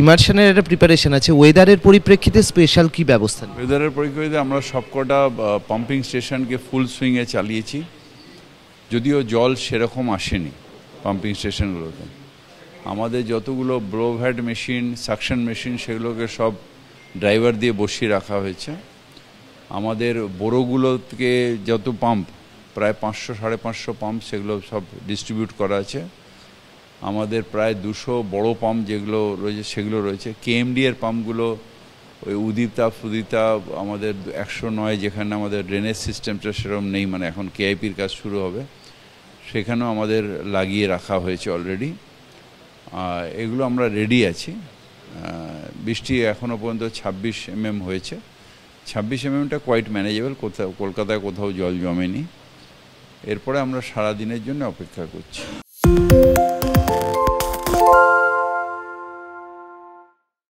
ইমার্শনের একটা প্রিপারেশন আছে, ওয়েদারের পরিপ্রেক্ষিতে স্পেশাল কি ব্যবস্থা? ওয়েদারের পরিপ্রেক্ষিতে আমরা সবকটা পাম্পিং স্টেশনকে ফুল সুইংয়ে চালিয়েছি, যদিও জল সেরকম আসেনি পাম্পিং স্টেশনগুলোতে। আমাদের যতগুলো ব্লোভ্যাড মেশিন, সাকশন মেশিন, সেগুলোকে সব ড্রাইভার দিয়ে বসিয়ে রাখা হয়েছে। আমাদের বড়োগুলোকে যত পাম্প, প্রায় 500-550 পাম্প, সেগুলো সব ডিস্ট্রিবিউট করা আছে। আমাদের প্রায় 200 বড় পাম্প যেগুলো রয়েছে সেগুলো রয়েছে। কেএমডি এর পাম্পগুলো ওই উদিতা ফুদিতা আমাদের 109, যেখানে আমাদের ড্রেনেজ সিস্টেমটা সেরকম নেই, মানে এখন কেআইপির কাজ শুরু হবে, সেখানেও আমাদের লাগিয়ে রাখা হয়েছে অলরেডি। এগুলো আমরা রেডি আছি। বৃষ্টি এখনও পর্যন্ত 26 mm হয়েছে। 26 mmটা কোয়াইট ম্যানেজেবল, কলকাতায় কোথাও জল জমেনি। এরপরে আমরা সারা দিনের জন্য অপেক্ষা করছি।